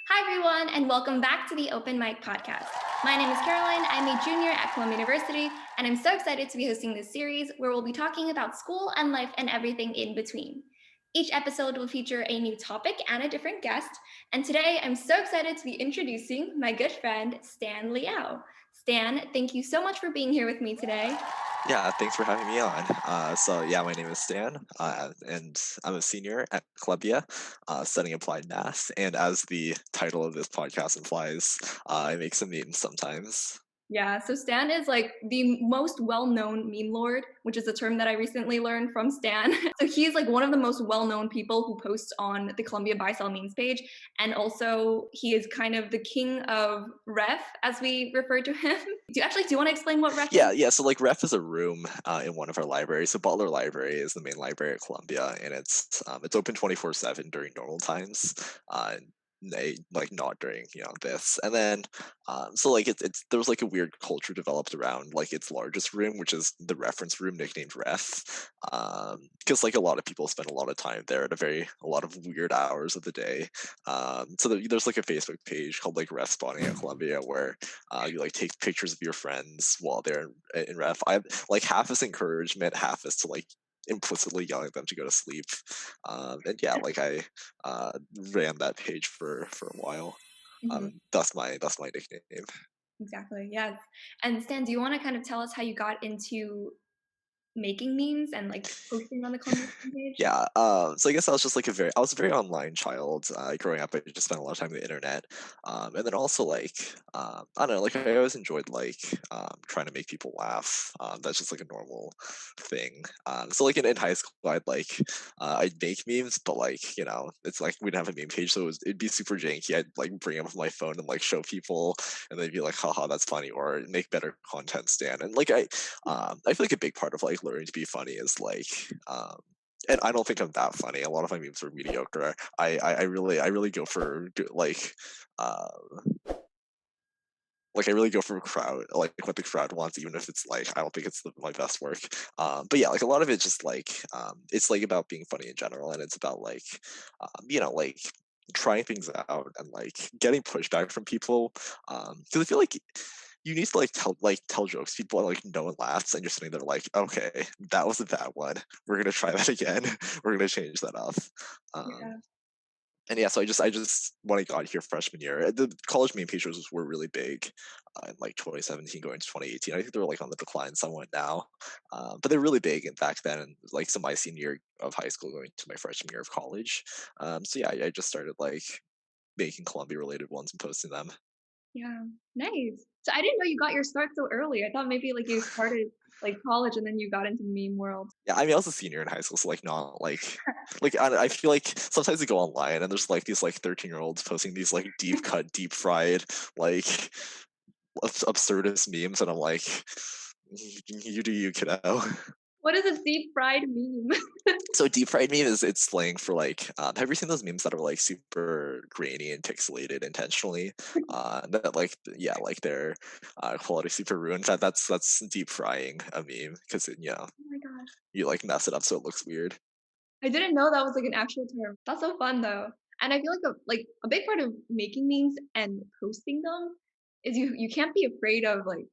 Hi, everyone, and welcome back to the Open Mic Podcast. My name is Caroline. I'm a junior at Columbia University, and I'm so excited to be hosting this series where we'll be talking about school and life and everything in between. Each episode will feature a new topic and a different guest, and today I'm so excited to be introducing my good friend, Stan Liao. Stan, thank you so much for being here with me today. Yeah, thanks for having me on. My name is Stan, and I'm a senior at Columbia, studying applied math. And as the title of this podcast implies, I make some memes sometimes. Yeah, so Stan is like the most well-known meme lord, which is a term that I recently learned from Stan. So he's like one of the most well-known people who posts on the Columbia Buy-Sell memes page. And also he is kind of the king of ref, as we refer to him. Do you want to explain what ref is? Yeah. So like, ref is a room in one of our libraries. So Butler Library is the main library at Columbia, and it's open 24/7 during normal times. Like not during this, and then so like it's there was like a weird culture developed around like its largest room, which is the reference room, nicknamed ref, because like a lot of people spend a lot of time there at a lot of weird hours of the day. There's like a Facebook page called like ref spawning at Columbia, where you like take pictures of your friends while they're in ref. I like half is encouragement, half is to like implicitly yelling at them to go to sleep. And yeah, like I ran that page for a while. Mhm. That's my nickname. Exactly, yes. And Stan, do you want to kind of tell us how you got into making memes and like posting on the Columbia meme page? Yeah. So I guess I was a very online child. Growing up, I just spent a lot of time on the internet. And then also like, I don't know, like I always enjoyed like trying to make people laugh. That's just like a normal thing. So like in high school, I'd make memes, but like it's like we didn't have a meme page, so it'd be super janky. I'd like bring up my phone and like show people, and they'd be like, haha, that's funny, or make better content, Stan. And like I feel like a big part of like learning to be funny is like and I don't think I'm that funny. A lot of my memes are mediocre. I really go for uh I really go for crowd, like what the crowd wants, even if it's like I don't think it's my best work. But yeah, like a lot of it just like it's like about being funny in general, and it's about like like trying things out and like getting pushback from people. Because I feel like you need to like tell jokes to people, and like no one laughs, and you're sitting there like, okay, that was a bad one. We're gonna try that again. We're gonna change that up. Um, Yeah. and yeah, so I just when I got here freshman year, the college meme pages were really big in like 2017 going to 2018. I think they're like on the decline somewhat now, but they're really big. In back then, and like so my senior year of high school going to my freshman year of college. So yeah, I just started like making Columbia related ones and posting them. Yeah, nice. So I didn't know you got your start so early. I thought maybe like you started like college and then you got into meme world. Yeah, I mean, I was a senior in high school, so like not I feel like sometimes you go online and there's like these like 13-year-olds posting these like deep cut, deep fried, like absurdist memes, and I'm like, you do you, kiddo. What is a deep fried meme? So deep fried meme is it's slang for like have you seen those memes that are like super grainy and pixelated intentionally? That like yeah, like their quality super ruined. That's deep frying a meme because Oh my gosh. you like mess it up so it looks weird. I didn't know that was like an actual term. That's so fun though. And I feel like a big part of making memes and posting them is you can't be afraid of like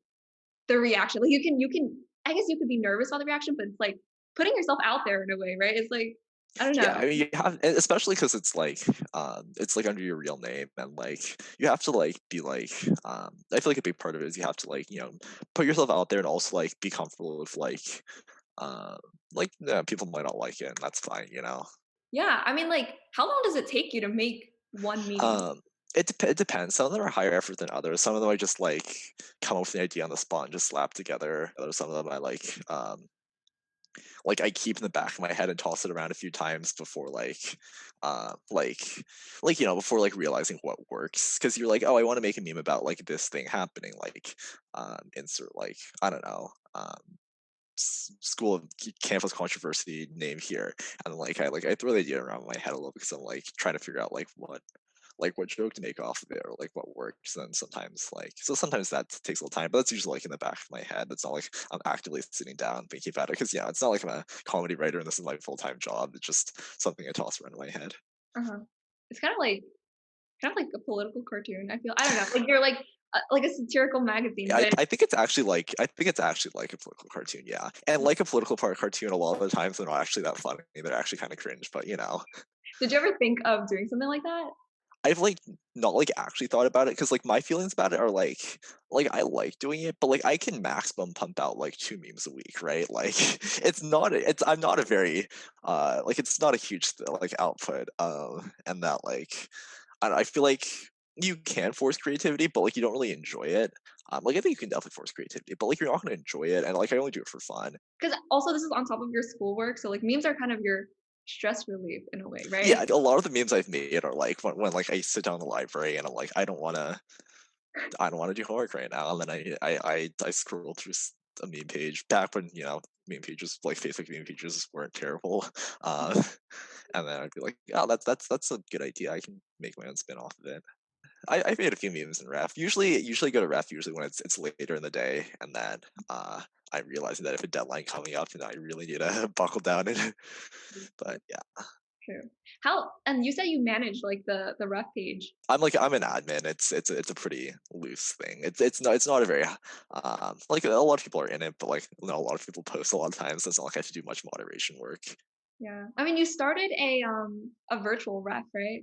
the reaction. Like you can I guess you could be nervous about the reaction, but it's like putting yourself out there in a way, right? It's like I don't Yeah, know. I mean, you have, and especially because it's like under your real name, and like you have to like be like, I feel like a big part of it is you have to like, put yourself out there and also like be comfortable with uh, yeah, people might not like it, and that's fine. Yeah, I mean like how long does it take you to make one meme? Um, it depends. Some of them are higher effort than others. Some of them I just like come up with the idea on the spot and just slap together. Some of them I like I keep in the back of my head and toss it around a few times before uh like before like realizing what works, because you're like, oh, I want to make a meme about like this thing happening, like insert like I don't know, school of campus controversy name here, and I throw the idea around in my head a little because I'm like trying to figure out like what joke to make off of it, or like what works. And sometimes that takes a little time, but that's usually like in the back of my head. It's not like I'm actively sitting down thinking about it, because it's not like I'm a comedy writer and this is my full-time job. It's just something I toss around in my head. Uh-huh. It's kind of like kind of like a political cartoon. I don't know, like you're like a satirical magazine, I, but I think it's actually like I think it's actually like a political cartoon, yeah. And like a political part cartoon, a lot of the times they're not actually that funny. They're actually kind of cringe, but you know. did you ever think of doing something like that? I've like not like actually thought about it because like my feelings about it are like I like doing it, but like I can maximum pump out like 2 memes a week, right? Like it's I'm not a very like it's not a huge like output and that like I feel like you can force creativity, but like you don't really enjoy it. Like I think you can definitely force creativity, but like you're not gonna enjoy it, and like I only do it for fun. Because also this is on top of your schoolwork, so like memes are kind of your stress relief in a way, right? Yeah, a lot of the memes I've made are like when like I sit down in the library and I'm like I don't want to do homework right now, and then I scroll through a meme page back when meme pages like Facebook meme pages weren't terrible, uh, and then I'd be like, oh, that's a good idea. I can make my own spin off of it. I've made a few memes in ref. Usually go to ref usually when it's later in the day, and then I'm realizing that if a deadline coming up, then I really need to buckle down and. But yeah. True. How and you said you manage like the ref page. I'm an admin. It's a pretty loose thing. It's not a very like a lot of people are in it, but like not a lot of people post a lot of times. So it's not like I have to do much moderation work. Yeah. I mean, you started a virtual ref, right?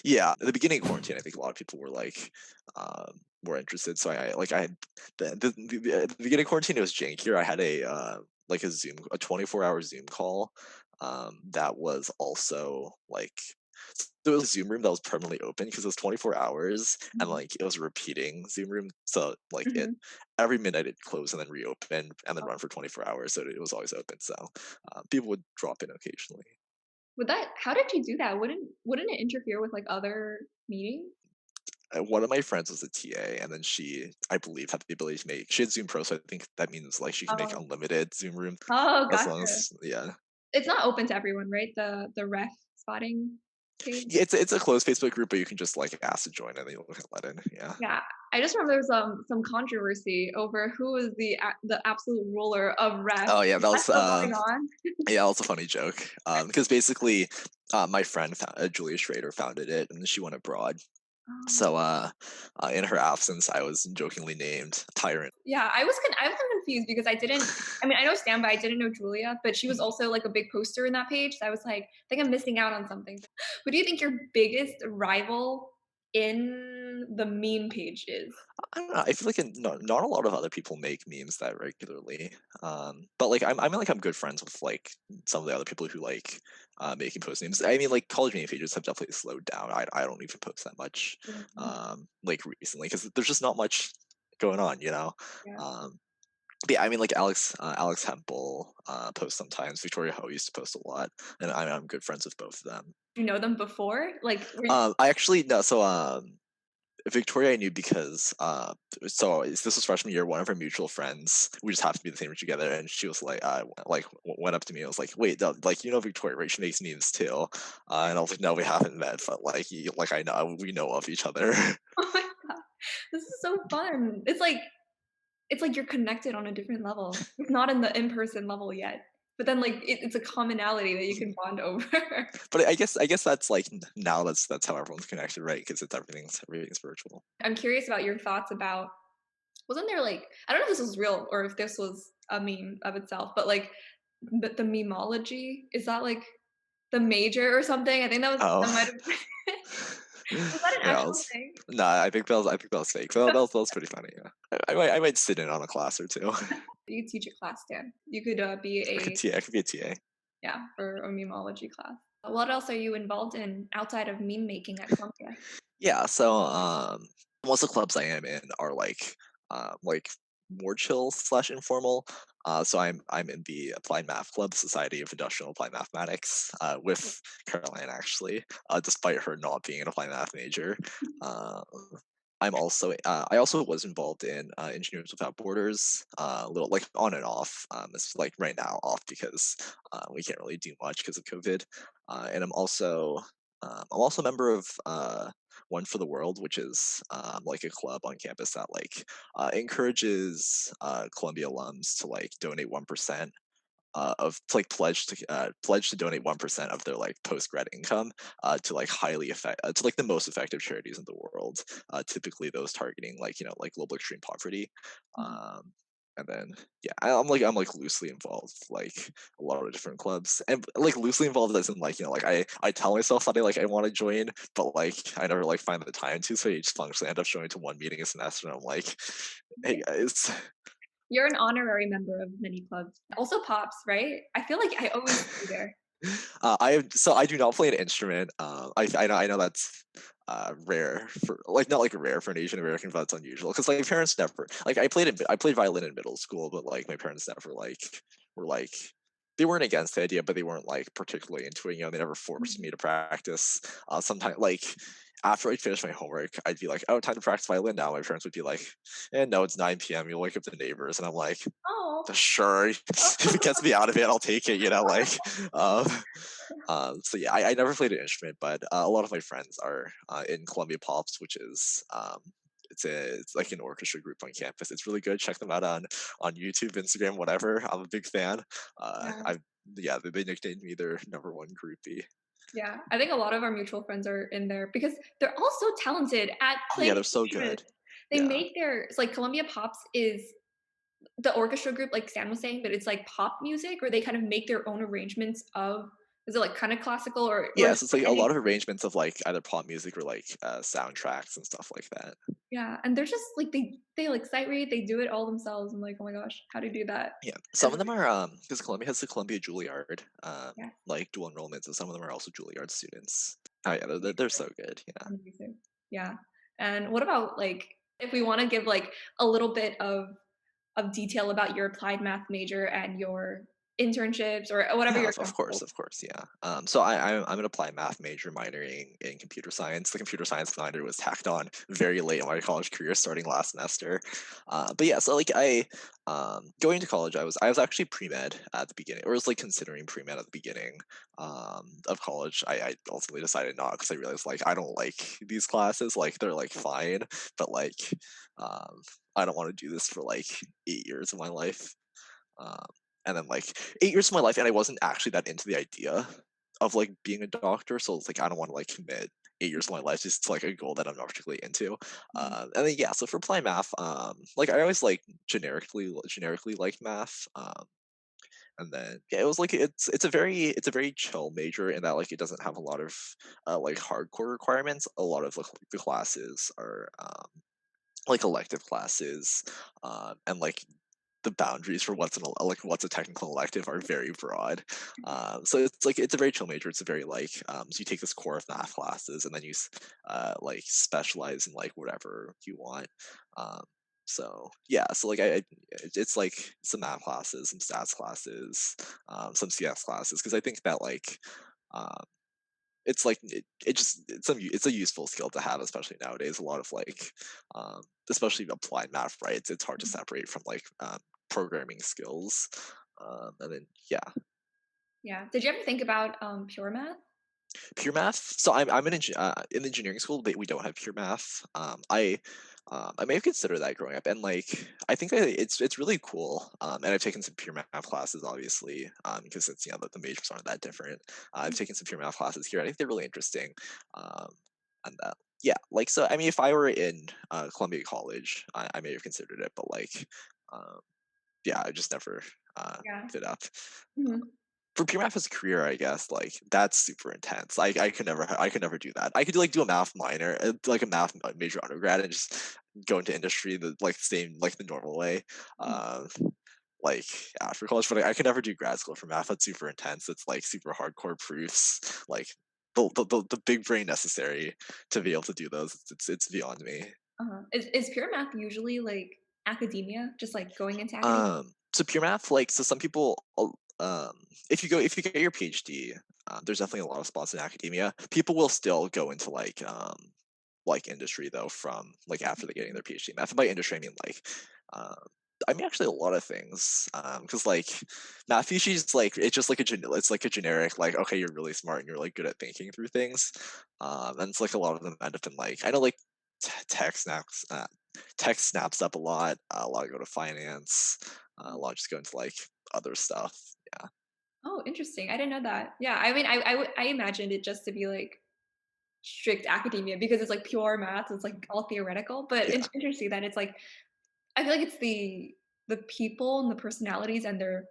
Yeah, at the beginning of quarantine, I think a lot of people were like more interested. So I had at the beginning of quarantine it was jankier. I had a like a 24-hour Zoom call that was also like there was a Zoom room that was permanently open because it was 24 hours and Mhm. like it was a repeating Zoom room. So like it Mhm. every midnight it closed and then reopen and then run for 24 hours. So it was always open. So people would drop in occasionally. Would that how did you do that? Wouldn't it interfere with like other meetings? One of my friends was a TA, and then I believe, had the ability to make. She had Zoom Pro, so I think that means like she can make Oh. unlimited Zoom room Oh, as long gotcha. as yeah. It's not open to everyone, right? The ref spotting page? Yeah, it's a closed Facebook group, but you can just like ask to join and they'll let in. Yeah. Yeah. I just remember there was some controversy over who was the absolute ruler of ref. Oh yeah, Is that still going on? yeah, that was a funny joke. Because basically, my friend Julia Schrader founded it, and she went abroad. Oh. So in her absence, I was jokingly named Tyrant. Yeah, I was confused because I mean, I know Stan, but I didn't know Julia, but she was also like a big poster in that page. So I was like, I think I'm missing out on something. Who do you think your biggest rival in the meme page is? I don't know. I feel like not a lot of other people make memes that regularly. But like I'm good friends with like some of the other people who like making post memes. I mean, like college meme pages have definitely slowed down. I don't even post that much Mhm. like recently because there's just not much going on, you know. Yeah. Um, but yeah, I mean, like Alex Hempel posts sometimes. Victoria Ho used to post a lot, and I'm good friends with both of them. Do you know them before? Like, were you, I actually no. So Victoria I knew because this was freshman year. One of our mutual friends, we just happened to be in the same room together, and she was went up to me. And was like, "Wait, like Victoria, right? She makes memes too." And I was like, "No, we haven't met, but like I know we know of each other." oh my god, this is so fun. It's like you're connected on a different level. It's not in the in-person level yet, but then like it's a commonality that you can bond over. But I guess that's like now that's how everyone's connected, right? Because it's everything's virtual. I'm curious about your thoughts about wasn't there like I don't know if this was real or if this was a meme of itself, but like the memology is that like the major or something? I think that Oh. might have was that an Yeah, actual thing? nah, I think that was fake. That was pretty funny. Yeah, I might sit in on a class or two. You could teach a class, Dan. You could be a I could be a TA. yeah for a memology class. What else are you involved in outside of meme making at Columbia? Yeah, so most of the clubs I am in are like more chill slash informal. So I'm in the Applied Math Club, Society of Industrial Applied Mathematics, with Caroline actually, despite her not being an applied math major. Uh, I also was involved in Engineers Without Borders, a little like on and off. It's like right now off because we can't really do much because of COVID. And I'm also a member of One for the World, which is like a club on campus that like encourages Columbia alums to like donate 1% to like pledge to donate 1% of their like post grad income to like to like the most effective charities in the world. Typically those targeting like like global extreme poverty. Mhm. And then yeah, I'm like loosely involved like a lot of different clubs, and like loosely involved as in like like I tell myself that I want to join, but like I never like find the time to, so you just functionally end up showing to one meeting a semester, and I'm like, hey guys. You're an honorary member of many clubs. Also pops, right? I feel like I always see you there. I do not play an instrument. I know that's rare for like not like rare for an Asian American, but it's unusual because like parents never like I played violin in middle school, but like my parents never like were like they weren't against the idea, but they weren't like particularly into it. They never forced Mhm. me to practice. Sometimes like after I'd finish my homework, I'd be like, "Oh, time to practice violin now." My parents would be like, no, it's 9 p.m. You'll wake up the neighbors," and I'm like, Oh. sure, if it gets me out of it, I'll take it. Like, um, so yeah, I never played an instrument, but a lot of my friends are in Columbia Pops, which is it's like an orchestra group on campus. It's really good. Check them out on YouTube, Instagram, whatever. I'm a big fan. Yeah. I've yeah, they nicknamed me their number one groupie. Yeah. I think a lot of our mutual friends are in there because they're all so talented at Yeah, playing they're so instruments. good. They Yeah. make their it's like Columbia Pops is the orchestra group, like Stan was saying, but it's like pop music, or they kind of make their own arrangements of is it like kind of classical or Yes, just it's like like a any lot of arrangements of like either pop music or like soundtracks and stuff like that. yeah, and they're just like they like sight read, they do it all themselves. I'm like, "Oh my gosh, how do you do that?" Yeah, some It's of them are because Columbia has the Columbia Juilliard, yeah, like dual enrollments, and some of them are also Juilliard students. Oh yeah, they're so good. Yeah. amazing. Yeah. And what about like if we want to give like a little bit of detail about your applied math major and your internships or whatever Yeah, you're course, comfortable. of course, yeah. So I'm an applied math major minoring in computer science. The computer science minor was tacked on very late in my college career, starting last semester. But yeah, so like going to college, I was actually pre med at the beginning, or was like considering pre med at the beginning of college. I ultimately decided not because I realized like I don't like these classes. Like they're like fine, but like um, I don't want to do this for like 8 years of my life. Um, and then like 8 years of my life, and I wasn't actually that into the idea of like being a doctor. So it's like I don't want to like commit 8 years of my life just to like a goal that I'm not particularly into. Mhm. And then yeah, so for apply math, like I always like generically like math. And then yeah, it was like it's a very chill major in that like it doesn't have a lot of like hardcore requirements. A lot of like the classes are like elective classes, and like the boundaries for what's a technical elective are very broad. So it's a very chill major. It's a very like so you take this core of math classes and then you like specialize in like whatever you want. Um, so yeah, so like it's like some math classes, some stats classes, some CS classes, because I think that like um, it's like it's a useful skill to have, especially nowadays. A lot of like especially applied math, right? It's hard to Mhm. separate from like programming skills. And then yeah, Yeah. Did you ever think about pure math? pure math. So I'm in engineering school. We don't have pure math. I may have considered that growing up, and like I think it's really cool. And I've taken some pure math classes, obviously, because it's the majors aren't that different. I've taken some pure math classes here. I think they're really interesting. Um, and yeah, like so. I mean, if I were in Columbia College, I may have considered it, but like, um, yeah, I just never Yeah. fit up. Mhm. For pure math as a career, I guess like that's super intense. I could never do that. I could do a math minor, like a math major undergrad, and just go into industry the like same like the normal way, Mhm. uh, like after college. But I could never do grad school for math. That's super intense. It's like super hardcore proofs, like the big brain necessary to be able to do those. It's beyond me. Uh-huh. Is pure math usually like academia, just like going into academia? So pure math, like so some people, if you get your PhD, there's definitely a lot of spots in academia. People will still go into like industry though from like after they're getting their PhD in math. And by industry, um, I mean actually a lot of things. Because like math PhD is like it's just like it's like a generic like okay you're really smart and you're like good at thinking through things. And it's like a lot of them end up in like I know like tech snaps tech snaps up a lot. A lot go to finance. A lot just go into like other stuff. Yeah. Oh, interesting. I didn't know that. Yeah, I mean, I imagined it just to be like strict academia because it's like pure math. It's like all theoretical. But Yeah. it's interesting that it's like I feel like it's the people and the personalities and their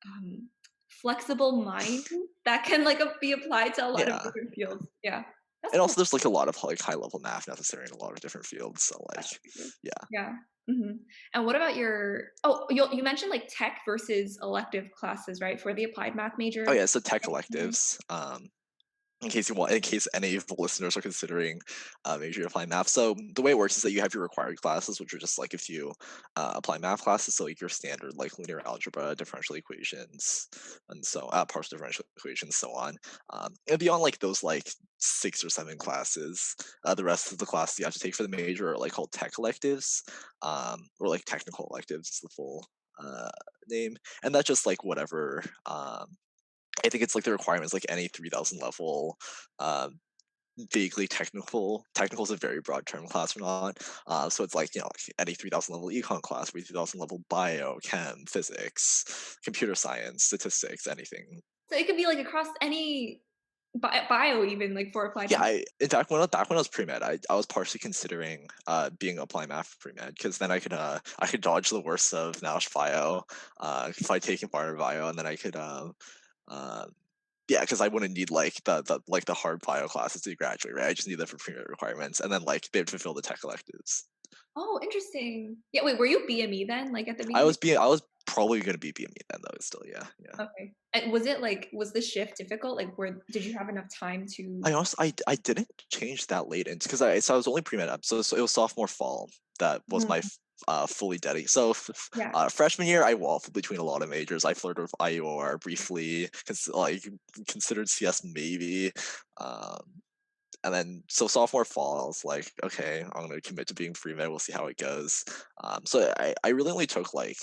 um, flexible mind that can like be applied to a lot of Yeah. different fields. Yeah, that's And cool. also there's like a lot of like high level math necessary in a lot of different fields. So like, That's true. yeah. Yeah. Mhm. And what about your oh, you mentioned, like, tech versus elective classes, right, for the applied math Oh major? yeah, so tech electives. In case any of the listeners are considering major apply math. So the way it works is that you have your required classes, which are just like if you apply math classes, so like your standard like linear algebra, differential equations, and so partial differential equations, so on. And beyond like those like 6 or 7 classes, the rest of the classes you have to take for the major are like called tech electives, or like technical electives is the full name, and that's just like whatever. I think it's like the requirements like any 3000 level um, vaguely technical. Technical is a very broad term class or not. So it's like, like any 3000 level econ class, or 3000 level bio, chem, physics, computer science, statistics, anything. So it could be, like, across any bio even, like, for applied Yeah, math. in fact, back when I was pre med, I was partially considering being apply math pre med because then I could dodge the worst of Nash bio if I take environment bio, and then I could uh, yeah, because I wouldn't need like the hard bio classes to graduate, right? I just need them for pre-med requirements, and then like be able to fulfill the tech electives. Oh, interesting. Yeah, wait, were you BME then, like, at the I beginning? was being I was probably gonna be BME then though. Still, yeah, yeah. Okay. And was it, like was the shift difficult? Like, did you have enough time to I didn't change that late into because I was only pre-med up, so it was sophomore fall that was my Mhm. fully dedicated. So Yeah. freshman year, I waffled between a lot of majors. I flirted with IOR briefly, considered CS maybe. Um, and then so sophomore fall, I was like, okay, I'm gonna commit to being pre med. We'll see how it goes. So I really only took like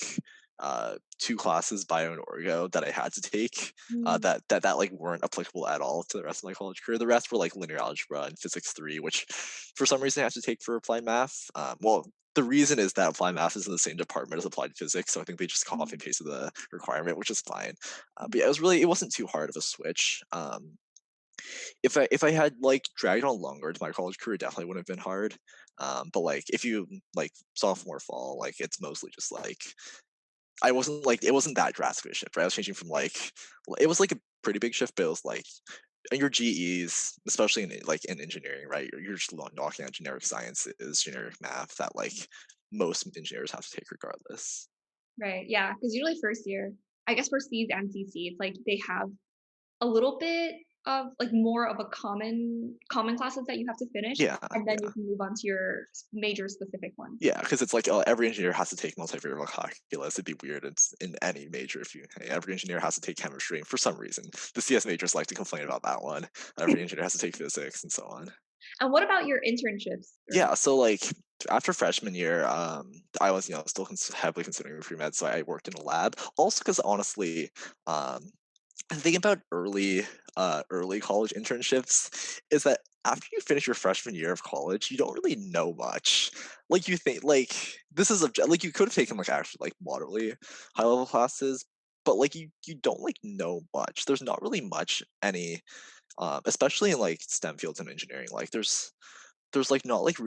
2 classes bio and orgo that I had to take Mm. that like weren't applicable at all to the rest of my college career. The rest were like linear algebra and physics 3, which for some reason I have to take for applied math. Well, the reason is that applied math is in the same department as applied physics, so I think they just copy and Mm. pasted the requirement, which is fine. But Mhm. yeah, it wasn't too hard of a switch. If I had like dragged on longer into my college career, it definitely wouldn't have been hard. But like if you like sophomore fall, like it's mostly just like I wasn't like it wasn't that drastic of a shift, right? I was changing from like it was like a pretty big shift, but it was like and your GEs, especially in engineering, right? You're just knocking out generic sciences, generic math that like most engineers have to take regardless. Right, yeah. Because usually first year I guess for Cs and CC, it's like they have a little bit of, like, more of a common classes that you have to finish, Yeah, and then you yeah. can move on to your major specific ones. Yeah, because it's like, oh, every engineer has to take multivariable calculus. It'd be weird. It's in any major if you hey, every engineer has to take chemistry. And for some reason, the CS majors like to complain about that one. Every engineer has to take physics and so on. And what about your internships? Or Yeah, so like after freshman year, I was still heavily considering pre med, so I worked in a lab. Also, because honestly, um, the thing about early college internships is that after you finish your freshman year of college, you don't really know much. Like you think like this is like you could have taken like actually like moderately high level classes, but like you don't like know much. There's not really much any especially in like STEM fields and engineering. Like there's like not like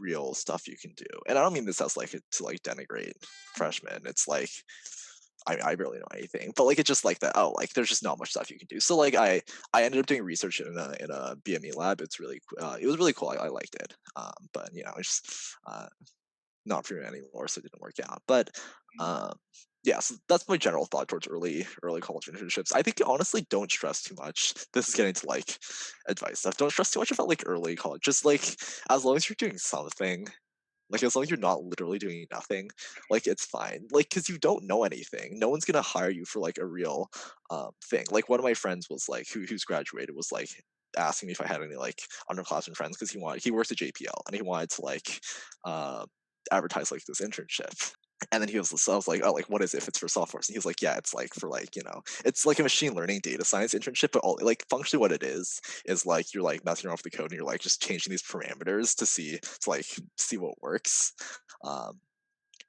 real stuff you can do. And I don't mean this as like to like denigrate freshmen. It's like I barely know anything, but like it's just like that. Oh, like there's just not much stuff you can do. So like I ended up doing research in a BME lab. It was really cool. I liked it. But it's just not for me anymore, so it didn't work out. But um, yeah, so that's my general thought towards early college internships. I think honestly, don't stress too much. This is getting to like advice stuff. Don't stress too much about like early college. Just like as long as you're doing something, like as long as you're not literally doing nothing, like it's fine. Like because you don't know anything. No one's gonna hire you for like a real thing. Like one of my friends was like who's graduated was like asking me if I had any like underclassmen friends because he works at JPL and he wanted to like uh, advertise like this internship. And then so I was like, oh, like what is it if it's for software? And he was like, yeah, it's like for like, it's like a machine learning data science internship, but all like functionally what it is like you're like messing around with the code and you're like just changing these parameters to like see what works. Um,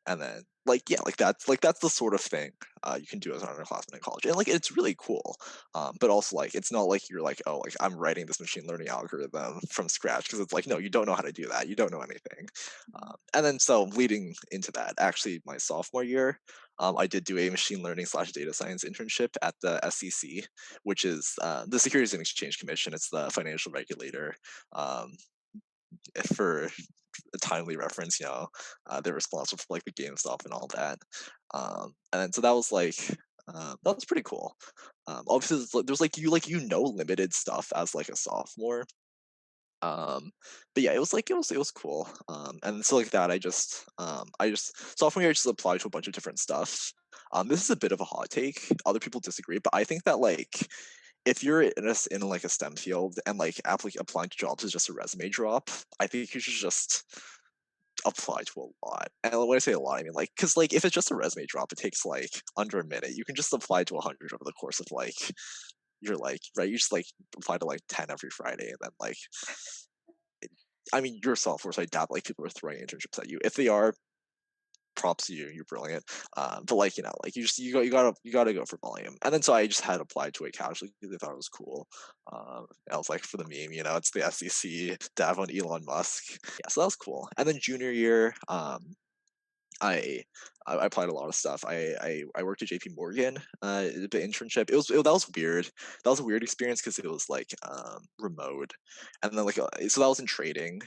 And then that's the sort of thing you can do as an underclassman in college, and like it's really cool. But also like it's not like you're like, oh, like I'm writing this machine learning algorithm from scratch, because it's like, no, you don't know how to do that. You don't know anything. And then so leading into that, actually my sophomore year, I did do a machine learning slash data science internship at the SEC, which is the Securities and Exchange Commission. It's the financial regulator. Um, for a timely reference, they're responsible for like the GameStop and all that. And then so that was like that was pretty cool. Obviously, there's limited stuff as like a sophomore. But yeah, it was cool. And so like that, I just sophomore year I just applied to a bunch of different stuff. This is a bit of a hot take. Other people disagree, but I think that like if you're in like a STEM field and like applying to jobs is just a resume drop, I think you should just apply to a lot. And when I say a lot, I mean like, because like if it's just a resume drop, it takes like under a minute. You can just apply to 100 over the course of like you're like right. You just like apply to like 10 every Friday, and then like I mean you're software, so I doubt like people are throwing internships at you. If they are, props to you, you're brilliant. But like like you gotta go for volume. And then so I just had applied to it casually because I thought it was cool. I was like, for the meme, it's the SEC dab on Elon Musk. Yeah, so that was cool. And then junior year, I I applied a lot of stuff. I worked at JP Morgan, the internship. That was weird. That was a weird experience because it was like remote, and then like so that was in trading,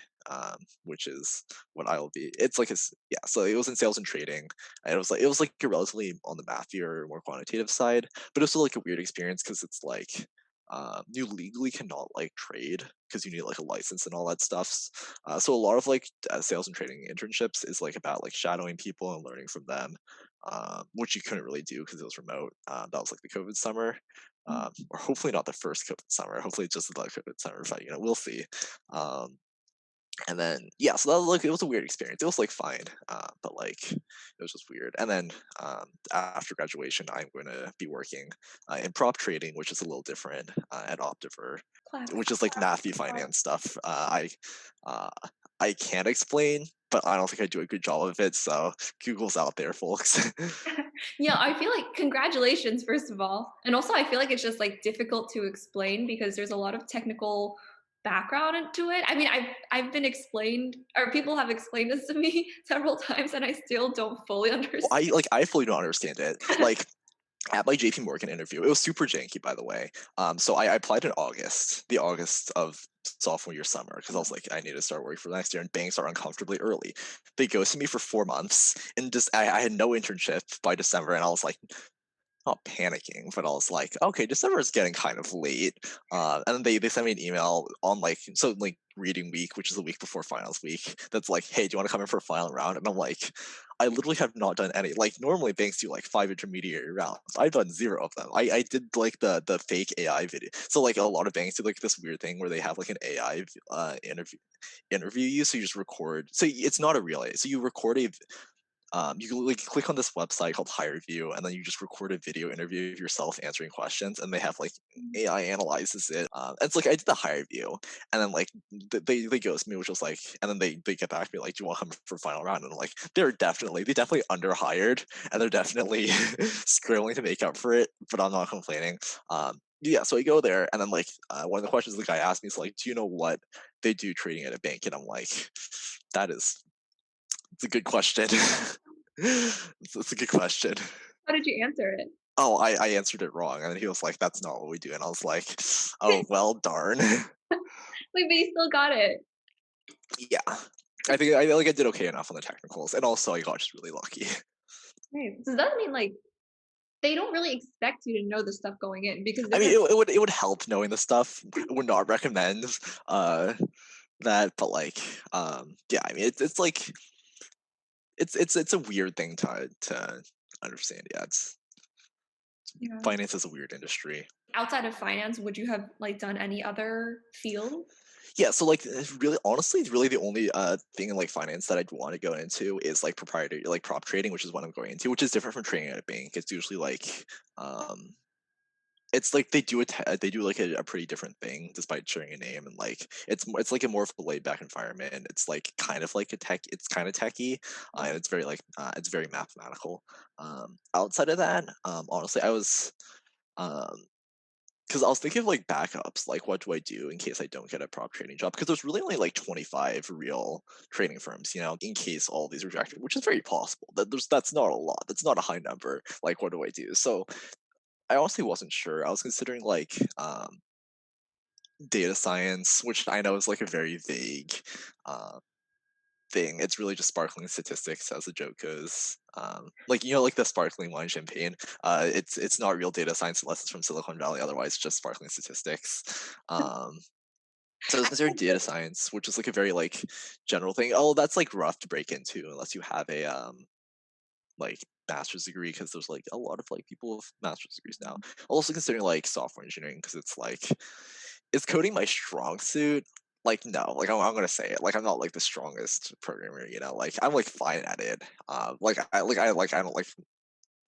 which is what I'll be. It's like yeah. So it was in sales and trading, and it was like a relatively on the mathy or more quantitative side, but it's still like a weird experience because it's like you legally cannot like trade because you need like a license and all that stuff. So a lot of like sales and trading internships is like about like shadowing people and learning from them, which you couldn't really do because it was remote. That was like the COVID summer, or hopefully not the first COVID summer. Hopefully it's just the COVID summer, but we'll see. And then yeah, so that was like it was a weird experience. It was like fine, but like it was just weird. And then after graduation, I'm going to be working in prop trading, which is a little different at Optiver, Classic. which is like mathy finance stuff. Uh, I can't explain, but I don't think I do a good job of it. So Google's out there, folks. Yeah, I feel like congratulations, first of all. And also I feel like it's just like difficult to explain because there's a lot of technical background into it. I mean, I've been explained, or people have explained this to me several times and I still don't fully understand. I fully don't understand it. Like at my JP Morgan interview, it was super janky, by the way. So I applied in August, the August of sophomore year summer, because I was like, I need to start working for the next year, and banks are uncomfortably early. They ghosted me for 4 months, and just I had no internship by December, and I was like, not panicking, but I was like, okay, December is getting kind of late. And then they sent me an email on like reading week, which is the week before finals week. That's like, hey, do you want to come in for a final round? And I'm like, I literally have not done any. Like normally banks do like 5 intermediary rounds. I've done 0 of them. I did like the fake AI video. So like a lot of banks do like this weird thing where they have like an AI interview you. So you just record. So it's not a real AI. So you record a you can like click on this website called HireVue, and then you just record a video interview of yourself answering questions, and they have like AI analyzes it. And it's like I did the HireVue, and then like they ghost me, which was like, and then they get back to me like, do you want to come for final round? And I'm like, they definitely underhired, and they're definitely scrambling to make up for it, but I'm not complaining. Yeah, so I go there, and then like one of the questions the guy asked me is like, do you know what they do trading at a bank? And I'm like, that is it's a good question. It's a good question. How did you answer it? Oh, I answered it wrong, and then he was like, "That's not what we do," and I was like, "Oh well, darn." Wait, but you still got it. Yeah, I think I did okay enough on the technicals, and also I got just really lucky. Right. So does that mean like they don't really expect you to know the stuff going in because I they're mean, gonna it would help knowing the stuff. I would not recommend uh that, but like yeah, I mean it's like it's a weird thing to understand. Yeah, it's yeah. finance is a weird industry. Outside of finance, would you have like done any other field? Yeah, so like really honestly, really the only thing in like finance that I'd want to go into is like proprietary like prop trading, which is what I'm going into, which is different from trading at a bank. It's usually like um it's like they do like a pretty different thing despite sharing a name, and like it's like a more of a laid back environment, and it's like kind of like a tech it's kind of techy, and it's very like it's very mathematical. Outside of that, honestly, I was um because I was thinking of like backups, like what do I do in case I don't get a prop trading job? Because there's really only like 25 real trading firms, in case all these rejected, which is very possible. That's not a lot. That's not a high number. Like, what do I do? So I honestly wasn't sure. I was considering like data science, which I know is like a very vague uh, thing. It's really just sparkling statistics, as the joke goes. Like like the sparkling wine champagne. It's not real data science unless it's from Silicon Valley. Otherwise, it's just sparkling statistics. So I was considering data science, which is like a very like general thing. Oh, that's like rough to break into unless you have a like master's degree, because there's like a lot of like people with master's degrees now. Also considering like software engineering, because it's like, is coding my strong suit? Like, no, like I'm gonna say it. Like, I'm not like the strongest programmer, like I'm like fine at it. I don't like,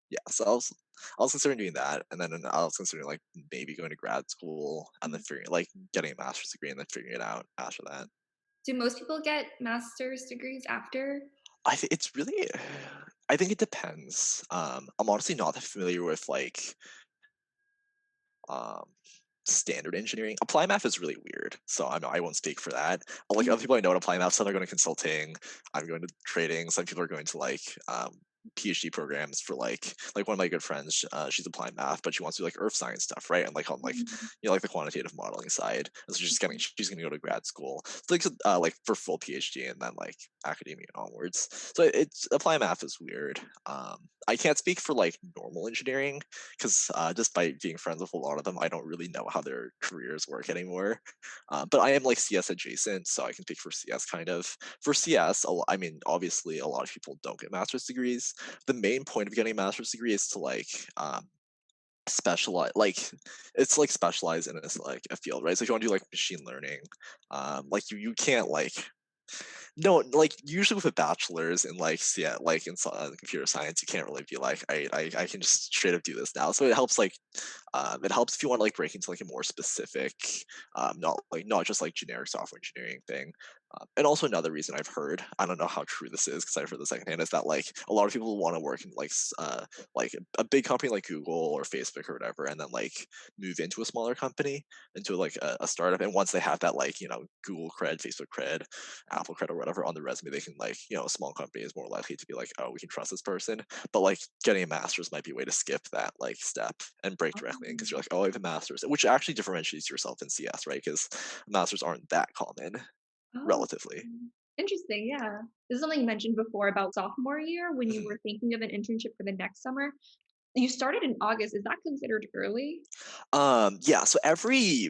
yeah. So I was considering doing that, and then I was considering like maybe going to grad school and then figuring like getting a master's degree and then figuring it out after that. Do most people get master's degrees after? I think it's really, I think it depends. I'm honestly not that familiar with like um standard engineering. Apply math is really weird, so I won't speak for that. Like other people I know in apply math, some are going to consulting. I'm going to trading. Some people are going to like PhD programs for like one of my good friends. She's applying math, but she wants to do like earth science stuff, right? And like on like Mhm. like the quantitative modeling side. And so she's going to go to grad school, so like for full PhD and then like academia onwards. So it's apply math is weird. I can't speak for like normal engineering, because just by being friends with a lot of them, I don't really know how their careers work anymore. But I am like CS adjacent, so I can speak for CS kind of. For CS, I mean, obviously, a lot of people don't get master's degrees. The main point of getting a master's degree is to like specialize, like it's like specialize in like a field, right? So if you want to do like machine learning, like you can't like, no, like usually with a bachelor's in like yeah, like in computer science, you can't really be like I can just straight up do this now. So it helps like it helps if you want to like break into like a more specific, not just like generic software engineering thing. And also another reason I've heard, I don't know how true this is because I've heard the secondhand, is that like a lot of people want to work in like a big company like Google or Facebook or whatever, and then like move into a smaller company, into like a startup. And once they have that like Google cred, Facebook cred, Apple credit or whatever on the resume, they can like, a small company is more likely to be like, oh, we can trust this person. But like getting a master's might be a way to skip that like step and break directly in, because you're like, oh, I have a master's, which actually differentiates yourself in CS, right? Because masters aren't that common Oh, relatively. interesting. Yeah. This is something you mentioned before about sophomore year when you Mhm. were thinking of an internship for the next summer. You started in August. Is that considered early? Yeah, so every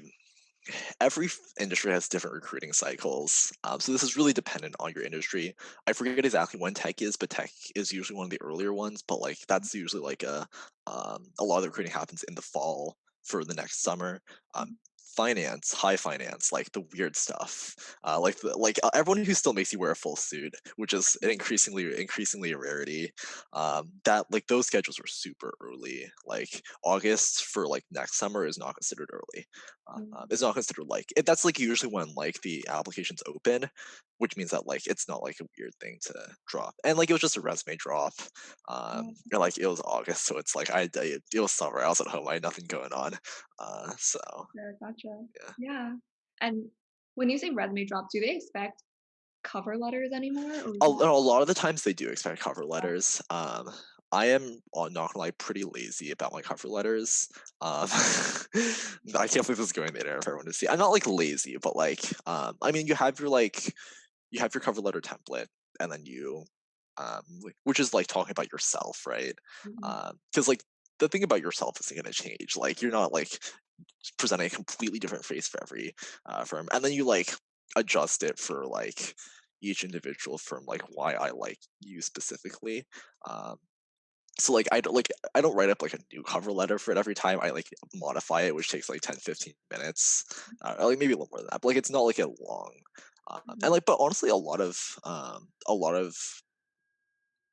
industry has different recruiting cycles. So this is really dependent on your industry. I forget exactly when tech is, but tech is usually one of the earlier ones. But like that's usually like a lot of the recruiting happens in the fall for the next summer. Um, Finance, high finance, like the weird stuff, everyone who still makes you wear a full suit, which is an increasingly a rarity. That like those schedules are super early. Like August for like next summer is not considered early. It's not considered like that's like usually when like the applications open, which means that like it's not like a weird thing to drop. And like it was just a resume drop, Oh, and like it was August, so it's like it was summer. I was at home. I had nothing going on. So sure, gotcha. yeah. Yeah. And when you say resume drop, do they expect cover letters anymore, or is A, that a lot of the times they do expect cover letters. I am not gonna lie, pretty lazy about my cover letters. I can't believe this is going there for everyone to see. I'm not like lazy, but like I mean, you have your cover letter template, and then which is like talking about yourself, right? Mhm. Because like the thing about yourself isn't going to change. Like you're not like presenting a completely different face for every firm, and then you like adjust it for like each individual firm, like why I like you specifically. Um, so like I don't write up like a new cover letter for it every time. I like modify it, which takes like 10-15 minutes, or like maybe a little more than that. But like it's not like a long, and Mhm. like but honestly, a lot of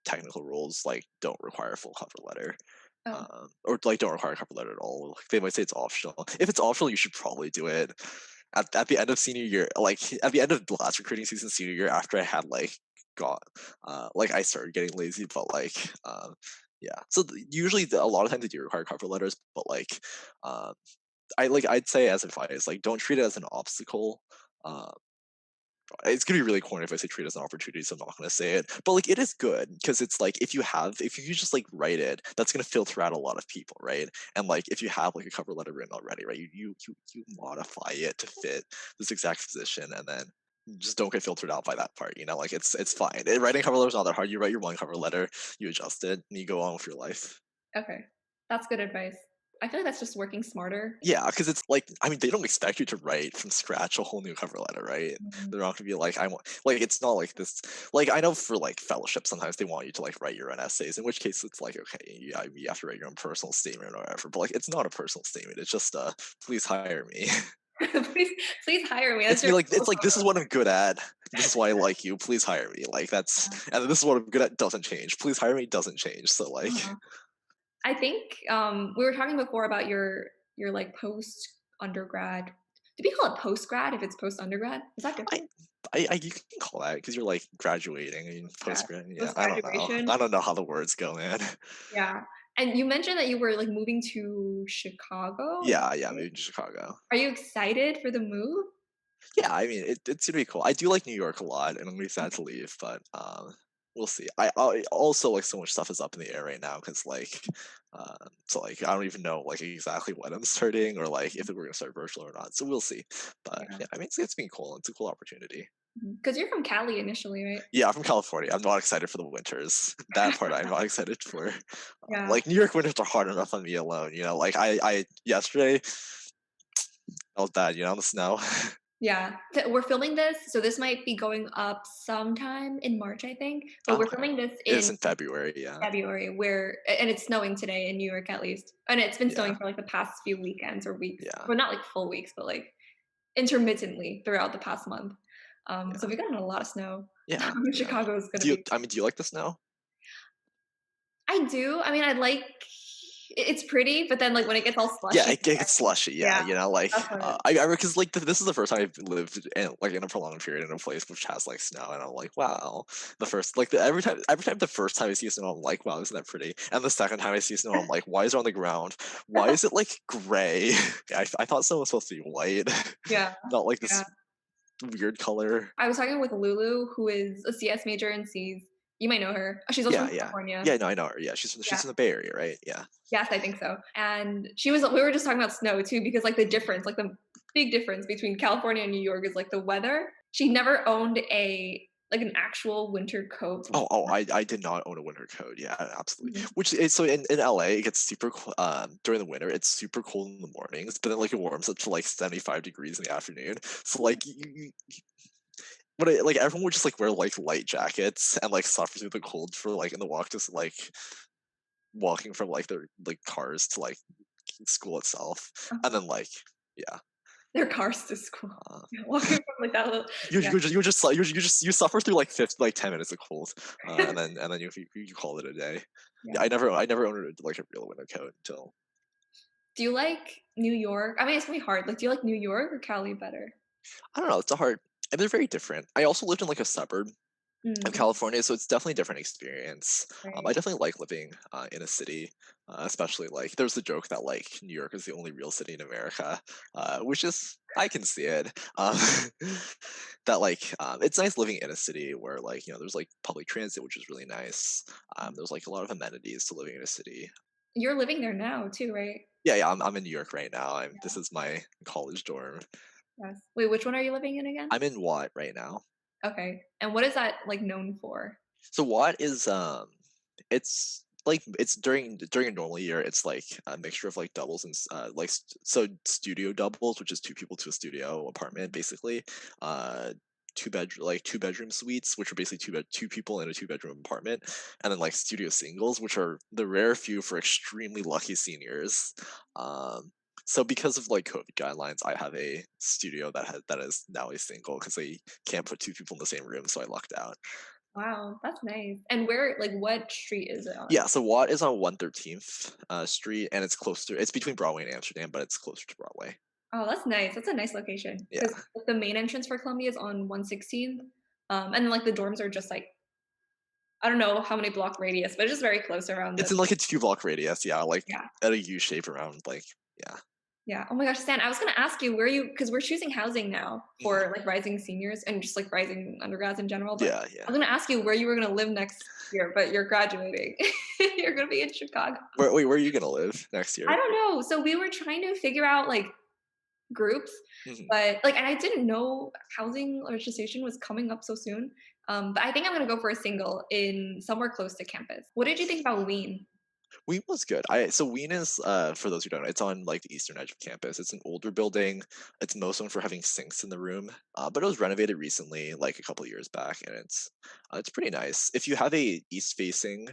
technical roles like don't require a full cover letter. Oh, or like don't require a cover letter at all. Like, they might say it's optional. If it's optional, you should probably do it at the end of senior year. Like at the end of the last recruiting season, senior year, after I had like got like I started getting lazy, but like yeah. So usually a lot of times they do require cover letters, but like I'd say as advice, like don't treat it as an obstacle. Uh, it's gonna be really corny if I say treat it as an opportunity, so I'm not gonna say it. But like it is good because it's like if you just like write it, that's gonna filter out a lot of people, right? And like if you have like a cover letter written already, right? You modify it to fit this exact position, and then just don't get filtered out by that part. You know, like it's fine. Writing cover letter is not that hard. You write your one cover letter, you adjust it, and you go on with your life. okay. That's good advice. I feel like that's just working smarter. Yeah, because it's like, I mean, they don't expect you to write from scratch a whole new cover letter, right? Mhm. They're not gonna be like, I want, like, it's not like this. Like, I know for like fellowship, sometimes they want you to like write your own essays, in which case it's like, okay, yeah, you have to write your own personal statement or whatever. But like, it's not a personal statement. It's just, please hire me. Please, please hire me. That's your It's like this is what I'm good at. This is why I like you. Please hire me. Like that's, and this is what I'm good at doesn't change. Please hire me doesn't change. So like, uh I think we were talking before about your like post undergrad. Do we call it post grad if it's post undergrad? Is that I different? you can call that because you're like graduating. I mean, Post grad. post grad. Yeah, Post I don't know. graduation. I don't know how the words go, man. Yeah. And you mentioned that you were like moving to Chicago. Is that Yeah, right? moving to Chicago. Are you excited for the move? Yeah, I mean, it's gonna be cool. I do like New York a lot, and I'm gonna be sad to leave, but we'll see. I also like so much stuff is up in the air right now because like, so like I don't even know like exactly when I'm starting or like if we're gonna start virtual or not. So we'll see. But Yeah. yeah, I mean, it's been cool. It's a cool opportunity. Because you're from Cali initially, right? Yeah, I'm from California. I'm not excited for the winters. That part I'm not excited for. Yeah. Like New York winters are hard enough on me alone. You know, like I yesterday that was bad. You know, the snow. Yeah. We're filming this, so this might be going up sometime in March, I think. But we're Okay, filming this it's in in February. Yeah, February, and it's snowing today in New York at least. And it's been yeah, snowing for like the past few weekends or weeks. yeah, Well, not like full weeks, but like intermittently throughout the past month. So yeah, we've gotten a lot of snow. yeah, yeah. Chicago is gonna Do you? be. I mean, do you like the snow? I do. I mean, I like. It's pretty, but then like when it gets all Yeah, slushy, it gets slushy. Yeah, yeah, you know, like that's what. I because like this is the first time I've lived in a prolonged period in a place which has like snow, and I'm like, wow. The first like every time the first time I see snow, I'm like, wow, isn't that pretty? And the second time I see snow, I'm like, why is it on the ground? Why is it like gray? I thought snow was supposed to be white, Yeah, not like yeah. this weird color. I was talking with Lulu, who is a CS major and sees. You might know her. She's also Yeah, from yeah, California. yeah. No, I know her. Yeah, Yeah. she's from the Bay Area, right? Yeah, Yes, I think so. And we were just talking about snow too, because like the difference, like the big difference between California and New York is like the weather. She never owned like an actual winter coat. I did not own a winter coat. Yeah, absolutely. Mhm. Which is so in LA, it gets super during the winter. It's super cold in the mornings, but then like it warms up to like 75 degrees in the afternoon. So like like everyone would just like wear like light jackets and like suffer through the cold for like in the walk, just like walking from like their like cars to like school itself, and then like yeah. Their cars to school. Uh, Yeah, walking from like that little yeah, you suffer through like 10 minutes of cold, and then you call it a day. Yeah, yeah. I never owned like a real winter coat until Do you like New York? I mean, it's gonna be hard. Like, do you like New York or Cali better? I don't know. It's a hard. And they're very different. I also lived in like a suburb of Mm, California, so it's definitely a different experience. I right. definitely like living in a city, especially like there's the joke that like New York is the only real city in America, which is I can see it. That like it's nice living in a city where like there's like public transit, which is really nice. There's like a lot of amenities to living in a city. You're living there now too, right? Yeah, I'm in New York right now. This is my college dorm. Yes. Wait, which one are you living in again? I'm in Watt right now. Okay. And what is that like known for? So what is it's like it's during a normal year it's like a mixture of like doubles and so studio doubles, which is two people to a studio apartment basically. Uh two bedroom suites, which are basically two people in a two-bedroom apartment, and then like studio singles, which are the rare few for extremely lucky seniors. So because of like COVID guidelines, I have a studio that is now a single because they can't put two people in the same room, so I lucked out. Wow, that's nice. And where, like, what street is it on? Yeah, so Watt is on 113th Street, and it's closer. It's between Broadway and Amsterdam, but it's closer to Broadway. Oh, that's nice. That's a nice location Yeah, because the main entrance for Columbia is on 116th, and then, like, the dorms are just, like, I don't know how many block radius, but it's just very close around it's the in like a 2 block radius. Yeah, like yeah. at a U shape around. Like, yeah. Yeah. Oh my gosh, Stan, I was gonna ask you where you because we're choosing housing now Mhm. for like rising seniors and just like rising undergrads in general. But Yeah, I yeah. was gonna ask you where you were gonna live next year, but you're graduating. You're gonna be in Chicago. Where are you gonna live next I year? don't know. So we were trying to figure out like groups, Mhm. but like, and I didn't know housing registration was coming up so soon. But I think I'm gonna go for a single in somewhere close to campus. What did you think about Wien? Wien was good. I so Wien is for those who don't know, it's on like the eastern edge of campus. It's an older building. It's most known for having sinks in the room, but it was renovated recently, like a couple years back, and it's pretty nice. If you have a east facing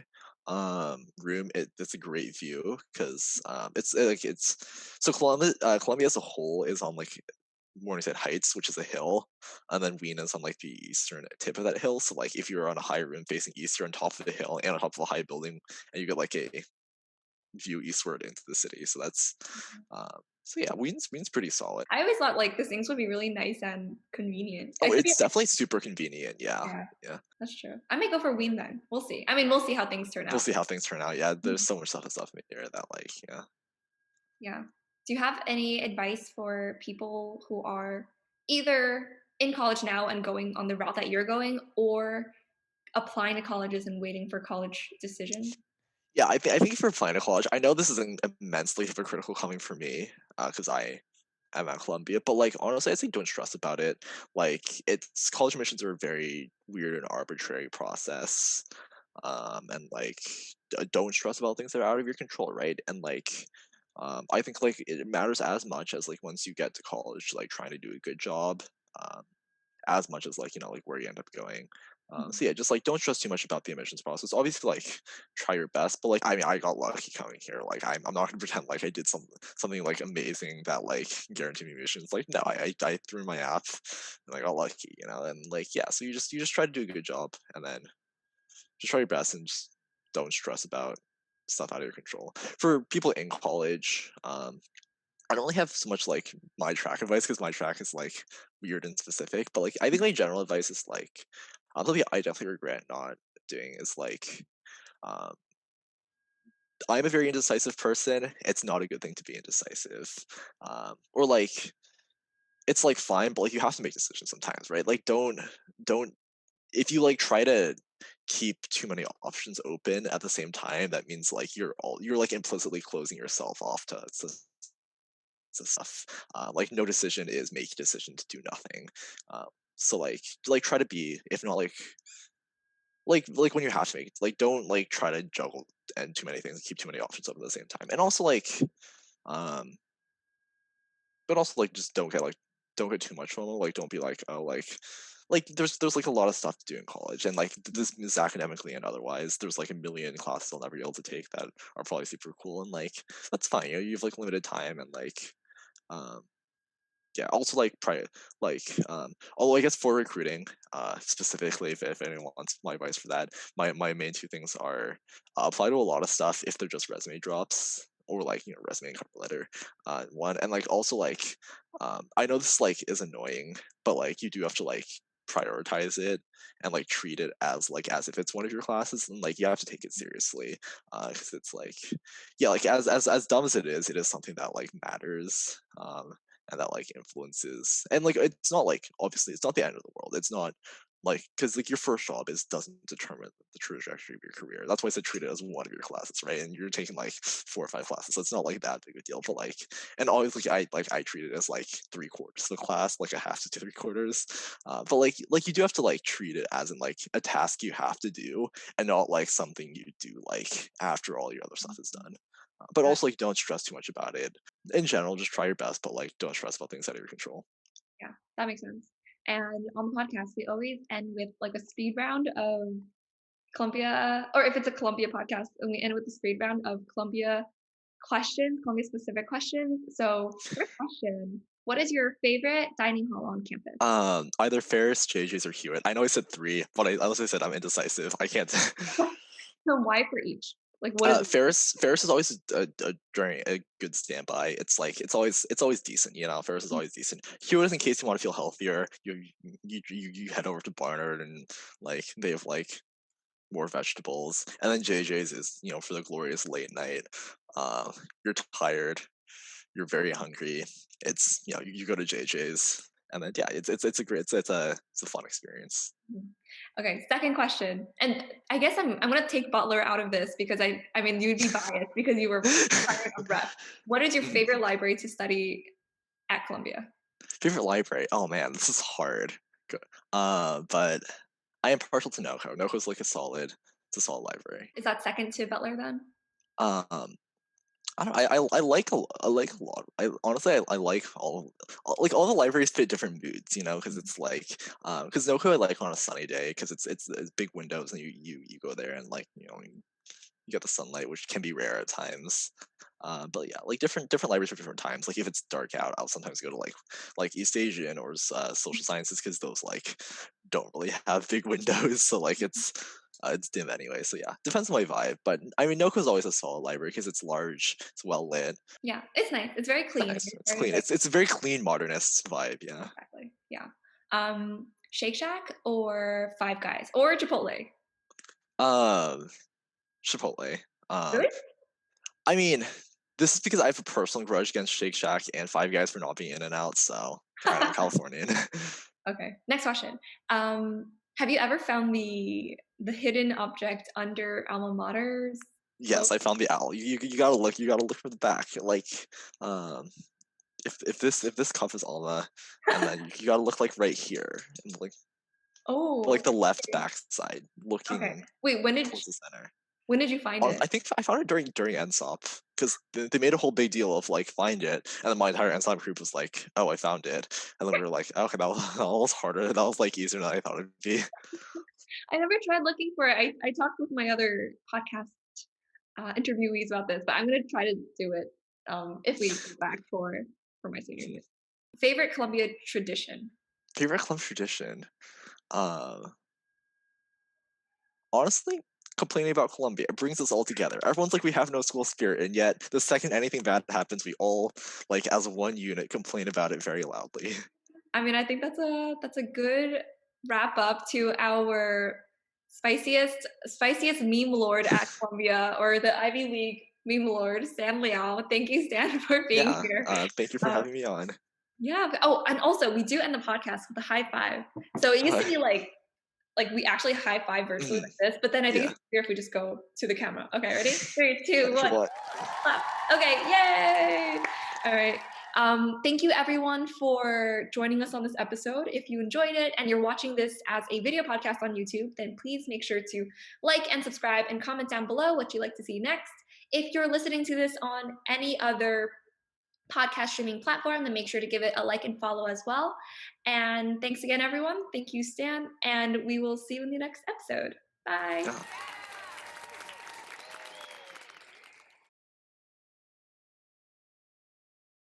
room, it's a great view because it's like it's so Columbia as a whole is on like Morningside Heights, which is a hill, and then Wien is on like the eastern tip of that hill. So like if you're on a high room facing east, you're on top of the hill and on top of a high building, and you get like a view eastward into the city. So that's so yeah, Ween's pretty solid. I always thought like the things would be really nice and convenient. I Oh, feel it's definitely super convenient. Yeah, yeah, yeah. that's true. I may go for Wien then. We'll see. I mean, we'll see how things turn We'll out. see how things turn out. Yeah, there's Mhm. so much stuff in here that like yeah. Yeah. Do you have any advice for people who are either in college now and going on the route that you're going, or applying to colleges and waiting for college decision? Yeah, I think for applying to college, I know this is an immensely hypocritical coming from me because I am at Columbia, but like honestly, I say don't stress about it. Like it's college admissions are a very weird and arbitrary process, and like don't stress about things that are out of your control, right? And like I think like it matters as much as like once you get to college, like trying to do a good job. Um, as much as like like where you end up going. Mhm. So yeah, just like don't stress too much about the admissions process. Obviously, like try your best, but like I mean, I got lucky coming here. Like I'm not gonna pretend like I did something like amazing that like guaranteed me admissions. Like no, I threw my app and I got lucky, and like yeah. So you just try to do a good job, and then just try your best and just don't stress about stuff out of your control. For people in college, I don't really have so much like my track advice because my track is like weird and specific. But like I think my general advice is like something I definitely regret not doing is like um, I'm a very indecisive person. It's not a good thing to be indecisive, or like it's like fine, but like you have to make decisions sometimes, right? Like don't if you like try to keep too many options open at the same time, that means like you're like implicitly closing yourself off to stuff. Like no decision is make a decision to do nothing. Uh, so like try to be if not like when you have to make like don't like try to juggle and too many things, keep too many options open at the same time, and also like um, but also like just don't get too much FOMO. Like don't be like oh like there's like a lot of stuff to do in college and like this is academically and otherwise there's like a million classes I'll never be able to take that are probably super cool and like that's fine, you have like limited time and like um yeah, also like prior like although I guess for recruiting specifically if anyone wants my advice for that, my main two things are apply to a lot of stuff if they're just resume drops or like resume and cover letter one, and like also like I know this like is annoying but like you do have to like prioritize it and like treat it as if it's one of your classes, and like you have to take it seriously because it's like yeah, like as dumb as it is something that like matters, and that like influences, and like it's not like obviously it's not the end of the world, it's not like because like your first job is doesn't determine the trajectory of your career. That's why I said treat it as one of your classes, right? And you're taking like 4 or 5 classes, so it's not like that big a deal, but like and obviously I treat it as like 3/4 of the class, like a half to 3/4, but like you do have to like treat it as in like a task you have to do and not like something you do like after all your other stuff is done. But Uh, also like don't stress too much about it in general, just try your best, but like don't stress about things out of your control. yeah, that makes sense. And on the podcast, we always end with like a speed round of Columbia, or if it's a Columbia podcast, and we end with a speed round of Columbia questions, Columbia specific questions. So, first question: What is your favorite dining hall on campus? Either Ferris, JJ's, or Hewitt. I know I said three, but I also said I'm indecisive. I can't. So why for each? Like, what is it? Ferris is always during a good standby. It's always decent, you know. Ferris is always decent. Hewitt, in case you want to feel healthier, you head over to Barnard and like they have like more vegetables. And then JJ's is, you know, for the glorious late night. You're tired, you're very hungry. It's, you know, you go to JJ's and then yeah, it's a great it's a fun experience. Mhm. Okay, second question. And I guess I'm gonna take Butler out of this because I mean you'd be biased because you were prior a rep. What is your Mhm. favorite library to study at Columbia? Favorite library? Oh man, this is hard. But I am partial to NoCo. NoCo is like it's a solid library. Is that second to Butler then? Um, I don't. I like a lot. I honestly I like like all the libraries fit different moods, you know, because Mhm. it's like because NoCo I like on a sunny day because it's big windows and you go there and like you know you get the sunlight, which can be rare at times. But yeah, like different libraries for different times. Like if it's dark out, I'll sometimes go to like East Asian or social sciences because those like don't really have big windows, so like it's dim anyway. So yeah, depends on my vibe. But I mean, Noko's always a solid library because it's large, it's well lit, Yeah, it's nice. It's very clean. nice, it's Very, clean. very It's a very clean modernist vibe. Yeah. exactly. Yeah. Shake Shack or Five Guys or Chipotle? Um, Chipotle. Really? I mean, this is because I have a personal grudge against Shake Shack and Five Guys for not being in and out. So I know, Californian. Okay. Next question. Have you ever found the hidden object under alma mater's Yes, logo? I found the owl. You gotta look for the back. Like, um, if this cuff is Alma, and then you gotta look like right here, and like Oh, the left okay. back side, Okay. looking Wait, towards the center. when did you find it? I think I found it during NSOP because they made a whole big deal of like find it, and then my entire NSOP group was like, "Oh, I found it," and then we were like, "Okay, that was harder. That was like easier than I thought it'd be." I never tried looking for it. I talked with my other podcast interviewees about this, but I'm gonna try to do it if we go back for my senior year. Favorite Columbia tradition? Favorite club tradition? Uh, Honestly, complaining about Colombia. It brings us all together. Everyone's like, we have no school spirit, and yet the second anything bad happens, we all, like, as one unit, complain about it very loudly. I mean, I think that's a good wrap up to our spiciest meme lord at Columbia or the Ivy League meme lord, Stan Liao. Thank you, Stan, for being Yeah, here. thank you for Uh, having me on. yeah. Oh, and also we do end the podcast with a high five. So it used to be like we actually high five virtually Mhm, like this, but then I think yeah. it's easier if we just go to the camera. Okay, ready? Three, two, For one. what? Clap. Okay, yay! All right. Thank you everyone for joining us on this episode. If you enjoyed it and you're watching this as a video podcast on YouTube, then please make sure to like and subscribe and comment down below what you'd like to see next. If you're listening to this on any other podcast streaming platform, then make sure to give it a like and follow as well. And thanks again, everyone. Thank you, Stan. And we will see you in the next episode. Bye. Yeah.